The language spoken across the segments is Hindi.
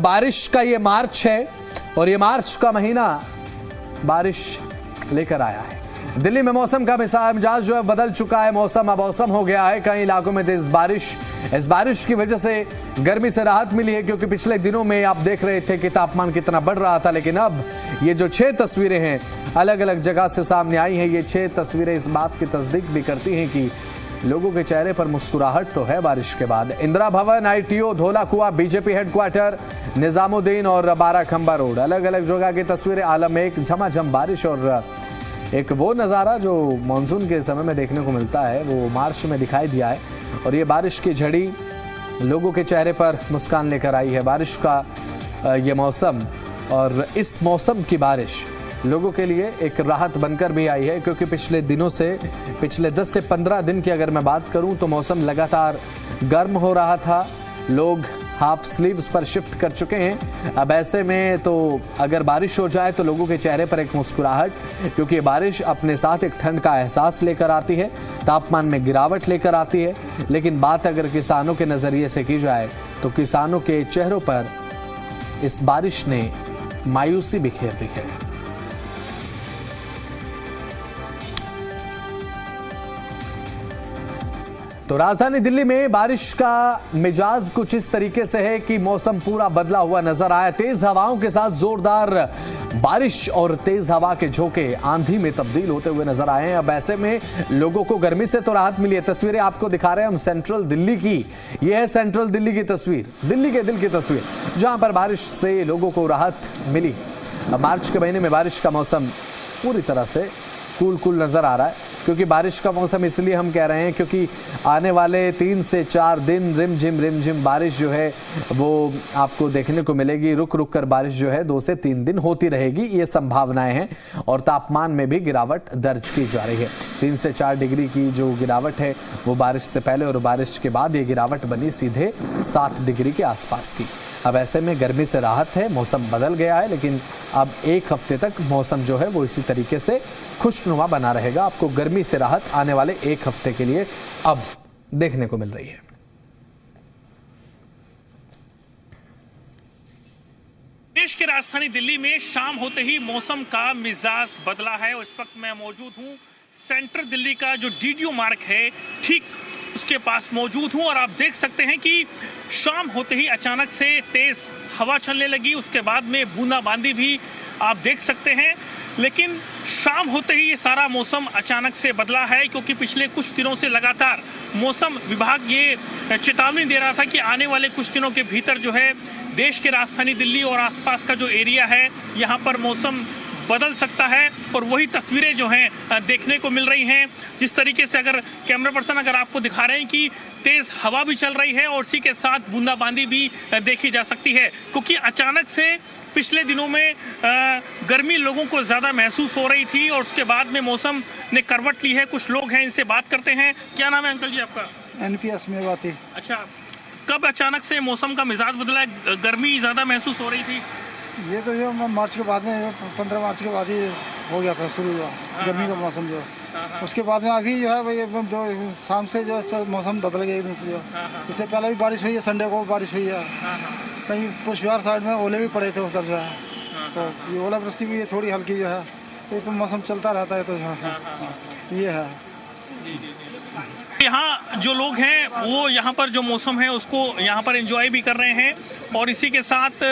अब बारिश का ये मार्च है और ये मार्च का महीना बारिश लेकर आया है। दिल्ली में मौसम का मिजाज जो है बदल चुका है। मौसम अब मौसम हो गया है। कई इलाकों में तेज बारिश, इस बारिश की वजह से गर्मी से राहत मिली है, क्योंकि पिछले दिनों में आप देख रहे थे कि तापमान कितना बढ़ रहा था। लेकिन अब ये जो 6 तस्वीरें हैं अलग अलग जगह से सामने आई हैं, ये 6 तस्वीरें इस बात की तस्दीक भी करती हैं कि लोगों के चेहरे पर मुस्कुराहट तो है बारिश के बाद। इंदिरा भवन, ITO, धोला कुआं, बीजेपी हेडक्वार्टर, निजामुद्दीन और 12 खंबा रोड, अलग अलग जगह की तस्वीरें। आलम में एक झमाझम बारिश और एक वो नज़ारा जो मानसून के समय में देखने को मिलता है वो मार्च में दिखाई दिया है। और ये बारिश की झड़ी लोगों के चेहरे पर मुस्कान लेकर आई है। बारिश का ये मौसम और इस मौसम की बारिश लोगों के लिए एक राहत बनकर भी आई है, क्योंकि पिछले दिनों से, पिछले 10 से 15 दिन की अगर मैं बात करूं तो मौसम लगातार गर्म हो रहा था। लोग हाफ स्लीव्स पर शिफ्ट कर चुके हैं। अब ऐसे में तो अगर बारिश हो जाए तो लोगों के चेहरे पर एक मुस्कुराहट, क्योंकि बारिश अपने साथ एक ठंड का एहसास लेकर आती है, तापमान में गिरावट लेकर आती है। लेकिन बात अगर किसानों के नज़रिए से की जाए तो किसानों के चेहरों पर इस बारिश ने मायूसी बिखेर दी है। तो राजधानी दिल्ली में बारिश का मिजाज कुछ इस तरीके से है कि मौसम पूरा बदला हुआ नजर आया। तेज हवाओं के साथ जोरदार बारिश और तेज हवा के झोंके आंधी में तब्दील होते हुए नजर आए हैं। अब ऐसे में लोगों को गर्मी से तो राहत मिली है। तस्वीरें आपको दिखा रहे हैं हम सेंट्रल दिल्ली की। यह है सेंट्रल दिल्ली की तस्वीर, दिल्ली के दिल की तस्वीर, जहां पर बारिश से लोगों को राहत मिली। मार्च के महीने में बारिश का मौसम पूरी तरह से कूल नजर आ रहा है, क्योंकि बारिश का मौसम इसलिए हम कह रहे हैं क्योंकि आने वाले 3 से 4 दिन रिमझिम बारिश जो है वो आपको देखने को मिलेगी। रुक कर बारिश जो है 2 से 3 दिन होती रहेगी, ये संभावनाएं हैं। और तापमान में भी गिरावट दर्ज की जा रही है। 3 से 4 डिग्री की जो गिरावट है वो बारिश से पहले और बारिश के बाद ये गिरावट बनी सीधे 7 डिग्री के आसपास की। अब ऐसे में गर्मी से राहत है, मौसम बदल गया है, लेकिन अब 1 हफ्ते तक मौसम जो है वो इसी तरीके से खुशनुमा बना रहेगा। आपको गर्मी से राहत आने वाले 1 हफ्ते के लिए अब देखने को मिल रही है। देश की राजधानी दिल्ली में शाम होते ही मौसम का मिजाज बदला है और इस वक्त मैं मौजूद हूं सेंट्रल दिल्ली का जो DDO मार्ग है ठीक उसके पास मौजूद हूं। और आप देख सकते हैं कि शाम होते ही अचानक से तेज हवा चलने लगी, उसके बाद में बूंदाबांदी भी आप देख सकते हैं। लेकिन शाम होते ही ये सारा मौसम अचानक से बदला है, क्योंकि पिछले कुछ दिनों से लगातार मौसम विभाग ये चेतावनी दे रहा था कि आने वाले कुछ दिनों के भीतर जो है देश के राजधानी दिल्ली और आसपास का जो एरिया है यहाँ पर मौसम बदल सकता है। और वही तस्वीरें जो हैं देखने को मिल रही हैं। जिस तरीके से अगर कैमरा पर्सन अगर आपको दिखा रहे हैं कि तेज हवा भी चल रही है और इसी के साथ बूंदाबांदी भी देखी जा सकती है, क्योंकि अचानक से पिछले दिनों में गर्मी लोगों को ज़्यादा महसूस हो रही थी और उसके बाद में मौसम ने करवट ली है। कुछ लोग हैं, इनसे बात करते हैं। क्या नाम है अंकल जी आपका? NPS में बात है। अच्छा, कब अचानक से मौसम का मिजाज बदला है? गर्मी ज़्यादा महसूस हो रही थी? ये तो जो मार्च के बाद में 15 मार्च के बाद ही हो गया था शुरू हुआ गर्मी का मौसम जो। उसके बाद में अभी जो है भाई जो शाम से जो मौसम बदल गया जो। इससे पहले भी बारिश हुई है, संडे को बारिश हुई है। कहीं पुष्पविहार साइड में ओले भी पड़े थे उस तरफ जो है, तो ये ओलावृष्टि भी थोड़ी हल्की जो है। ये तो मौसम चलता रहता है, तो ये है। यहाँ जो लोग हैं वो यहाँ पर जो मौसम है उसको यहाँ पर एंजॉय भी कर रहे हैं और इसी के साथ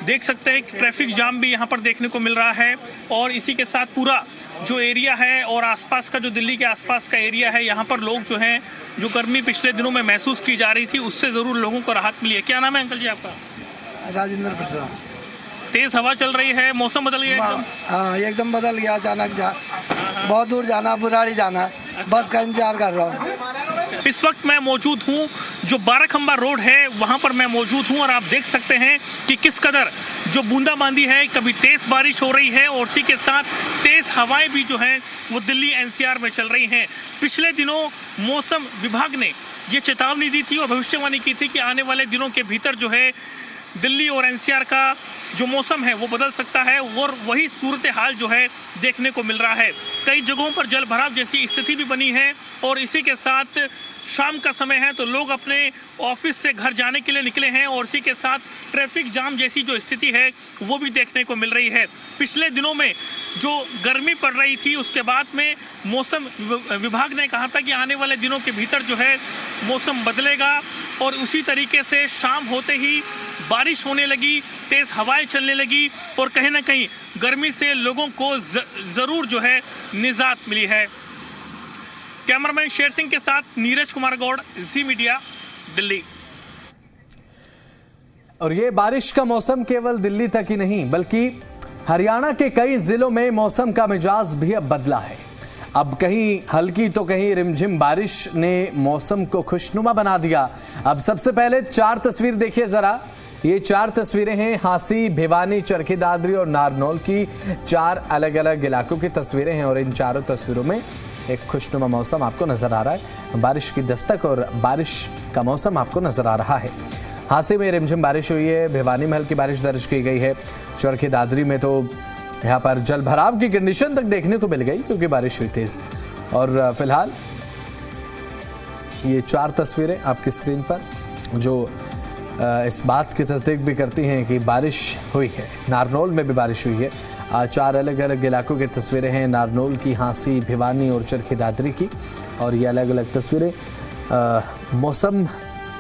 देख सकते हैं ट्रैफिक जाम भी यहाँ पर देखने को मिल रहा है। और इसी के साथ पूरा जो एरिया है और आसपास का जो दिल्ली के आसपास का एरिया है, यहाँ पर लोग जो हैं जो गर्मी पिछले दिनों में महसूस की जा रही थी उससे ज़रूर लोगों को राहत मिली है। क्या नाम है अंकल जी आपका? राजेंद्र प्रसाद। तेज हवा चल रही है, मौसम बदल गया एकदम? हाँ, एकदम बदल गया अचानक। बहुत दूर जाना, बुराड़ी जाना, बस का इंतजार कर रहा हूँ। इस वक्त मैं मौजूद हूँ जो 12 खंबा रोड है वहाँ पर मैं मौजूद हूँ और आप देख सकते हैं कि किस कदर जो बूंदाबांदी है, कभी तेज बारिश हो रही है और उसी के साथ तेज हवाएं भी जो हैं वो दिल्ली NCR में चल रही हैं। पिछले दिनों मौसम विभाग ने ये चेतावनी दी थी और भविष्यवाणी की थी कि आने वाले दिनों के भीतर जो है दिल्ली और NCR का जो मौसम है वो बदल सकता है और वही सूरत हाल जो है देखने को मिल रहा है। कई जगहों पर जल भराव जैसी स्थिति भी बनी है और इसी के साथ शाम का समय है तो लोग अपने ऑफिस से घर जाने के लिए निकले हैं और इसी के साथ ट्रैफिक जाम जैसी जो स्थिति है वो भी देखने को मिल रही है। पिछले दिनों में जो गर्मी पड़ रही थी उसके बाद में मौसम विभाग ने कहा था कि आने वाले दिनों के भीतर जो है मौसम बदलेगा और उसी तरीके से शाम होते ही बारिश होने लगी, तेज़ हवाएं चलने लगी और कहीं ना कहीं गर्मी से लोगों को ज़रूर जो है निजात मिली है। कैमरामैन शेर सिंह के साथ नीरज कुमार गौड़, जी मीडिया, दिल्ली। और ये बारिश का मौसम केवल दिल्ली तक ही नहीं बल्कि हरियाणा के कई जिलों में मौसम का मिजाज भी अब बदला है। अब कहीं हल्की तो कहीं रिमझिम बारिश ने मौसम को खुशनुमा बना दिया। अब सबसे पहले 4 तस्वीर देखिए जरा। ये 4 तस्वीरें हैं हांसी, भिवानी, चरखी दादरी और नारनौल की 4 अलग अलग इलाकों की तस्वीरें हैं और इन चारों तस्वीरों में एक खुशनुमा मौसम आपको नजर आ रहा है। बारिश की दस्तक और बारिश का मौसम आपको नजर आ रहा है। हांसी में रिमझिम बारिश हुई है, भिवानी में हल्की बारिश दर्ज की गई है, चरखी दादरी में तो यहाँ पर जल भराव की कंडीशन तक देखने को मिल गई क्योंकि बारिश हुई तेज। और फिलहाल ये 4 तस्वीरें आपकी स्क्रीन पर जो इस बात की तस्दीक भी करती हैं कि बारिश हुई है। नारनौल में भी बारिश हुई है। 4 अलग अलग इलाकों की तस्वीरें हैं, नारनौल की, हांसी, भिवानी और चरखी दादरी की। और ये अलग अलग तस्वीरें मौसम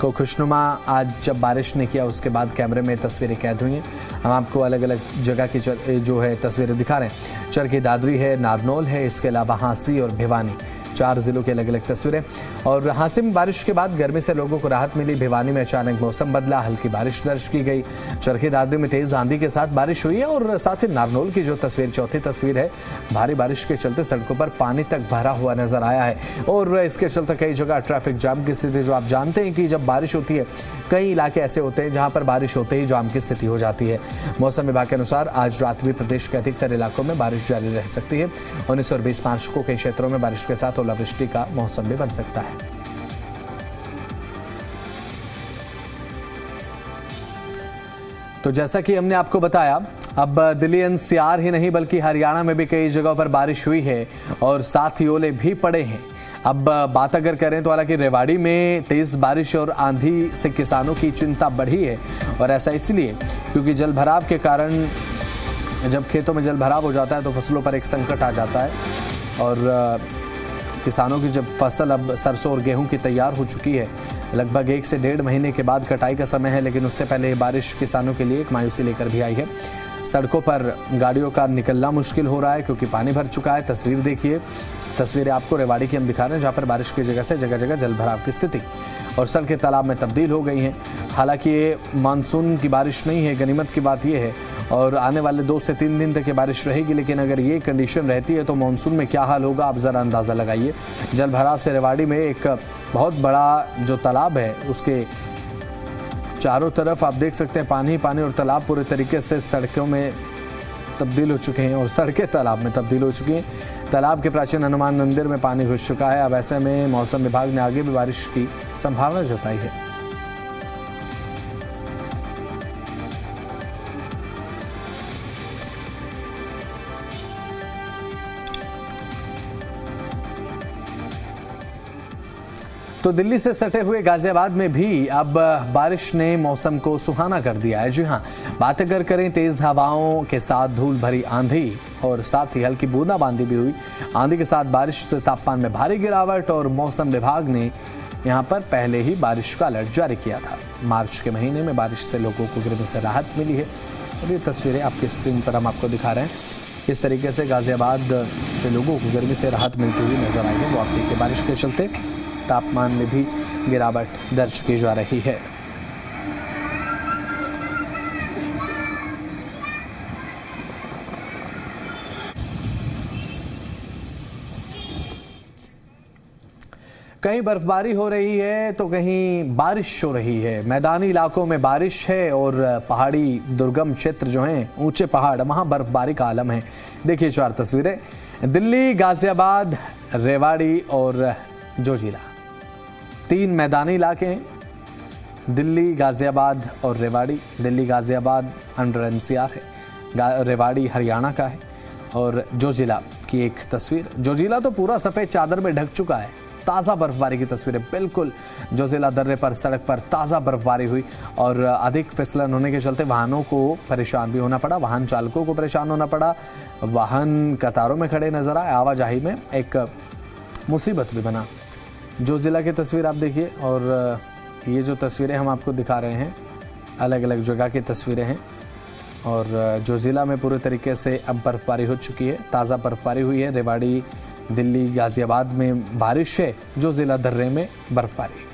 को खुशनुमा आज जब बारिश ने किया उसके बाद कैमरे में तस्वीरें कैद हुई हैं। हम आपको अलग अलग जगह की जो है तस्वीरें दिखा रहे हैं। चरखी दादरी है, नारनौल है, इसके अलावा हांसी और भिवानी, 4 जिलों की अलग अलग तस्वीरें। और हांसी में बारिश के बाद गर्मी से लोगों को राहत मिली। भिवानी में अचानक मौसम बदला, हल्की बारिश दर्ज की गई। चरखी दादरी में तेज आंधी के साथ बारिश हुई है और साथ ही नारनौल की जो तस्वीर, चौथी तस्वीर है, भारी बारिश के चलते सड़कों पर पानी तक भरा हुआ नजर आया है और इसके चलते कई जगह ट्रैफिक जाम की स्थिति, जो आप जानते हैं कि जब बारिश होती है कई इलाके ऐसे होते हैं जहां पर बारिश होते ही जाम की स्थिति हो जाती है। मौसम विभाग के अनुसार आज रात भी प्रदेश के अधिकतर इलाकों में बारिश जारी रह सकती है। 19 और 20 मार्च को कई क्षेत्रों में बारिश के साथ ओलावृष्टि का मौसम भी बन सकता है। तो जैसा कि हमने आपको बताया, अब दिल्ली एनसीआर ही नहीं बल्कि हरियाणा में भी कई जगहों पर बारिश हुई है और साथ ही ओले भी पड़े हैं। अब बात अगर करें तो हालांकि रेवाड़ी में तेज बारिश और आंधी से किसानों की चिंता बढ़ी है और ऐसा इसलिए क्योंकि जल भराव के कारण जब खेतों में जल भराव हो जाता है तो फसलों पर एक संकट आ जाता है। और किसानों की जब फसल, अब सरसों और गेहूं की तैयार हो चुकी है, लगभग 1 से 1.5 महीने के बाद कटाई का समय है, लेकिन उससे पहले बारिश किसानों के लिए एक मायूसी लेकर भी आई है। सड़कों पर गाड़ियों का निकलना मुश्किल हो रहा है क्योंकि पानी भर चुका है। तस्वीर देखिए, तस्वीरें आपको रेवाड़ी की हम दिखा रहे हैं जहाँ पर बारिश की जगह से जगह जगह जल भराव की स्थिति और सड़कें तालाब में तब्दील हो गई हैं। हालांकि ये मानसून की बारिश नहीं है, गनीमत की बात यह है और आने वाले 2 से 3 दिन तक ये बारिश रहेगी, लेकिन अगर ये कंडीशन रहती है तो मानसून में क्या हाल होगा आप ज़रा अंदाज़ा लगाइए। जल भराव से रेवाड़ी में एक बहुत बड़ा जो तालाब है उसके चारों तरफ आप देख सकते हैं पानी ही पानी और तालाब पूरे तरीके से सड़कों में तब्दील हो चुके हैं और सड़कें तालाब में तब्दील हो चुकी हैं। तालाब के प्राचीन हनुमान मंदिर में पानी घुस चुका है। अब ऐसे में मौसम विभाग ने आगे भी बारिश की संभावना जताई है। तो दिल्ली से सटे हुए गाजियाबाद में भी अब बारिश ने मौसम को सुहाना कर दिया है। जी हाँ, बात अगर करें तेज हवाओं के साथ धूल भरी आंधी और साथ ही हल्की बूंदाबांदी भी हुई। आंधी के साथ बारिश से तापमान में भारी गिरावट और मौसम विभाग ने यहां पर पहले ही बारिश का अलर्ट जारी किया था। मार्च के महीने में बारिश से लोगों को गर्मी से राहत मिली है और ये तस्वीरें आपकी स्क्रीन पर हम आपको दिखा रहे हैं। इस तरीके से गाजियाबाद के लोगों को गर्मी से राहत मिलती हुई नजर आई है। वो आप देखिए, बारिश के चलते तापमान में भी गिरावट दर्ज की जा रही है। कहीं बर्फबारी हो रही है तो कहीं बारिश हो रही है। मैदानी इलाकों में बारिश है और पहाड़ी दुर्गम क्षेत्र जो हैं, ऊंचे पहाड़, वहां बर्फबारी का आलम है। देखिए 4 तस्वीरें, दिल्ली, गाजियाबाद, रेवाड़ी और जोजिला, 3 मैदानी इलाके हैं। दिल्ली, गाजियाबाद और रेवाड़ी। दिल्ली गाजियाबाद अंडर एनसीआर है, रेवाड़ी हरियाणा का है। और जोजिला की एक तस्वीर, जोजिला तो पूरा सफ़ेद चादर में ढक चुका है। ताज़ा बर्फबारी की तस्वीरें, बिल्कुल जो ज़िला दर्रे पर सड़क पर ताज़ा बर्फबारी हुई और अधिक फिसलन होने के चलते वाहनों को परेशान भी होना पड़ा, वाहन चालकों को परेशान होना पड़ा, वाहन कतारों में खड़े नजर आए, आवाजाही में एक मुसीबत भी बना। जो ज़िला की तस्वीर आप देखिए और ये जो तस्वीरें हम आपको दिखा रहे हैं अलग अलग जगह की तस्वीरें हैं और जो ज़िला में पूरे तरीके से अब बर्फबारी हो चुकी है, ताज़ा बर्फबारी हुई है। रेवाड़ी, दिल्ली, गाज़ियाबाद में बारिश है, जो ज़िला दर्रे में बर्फबारी।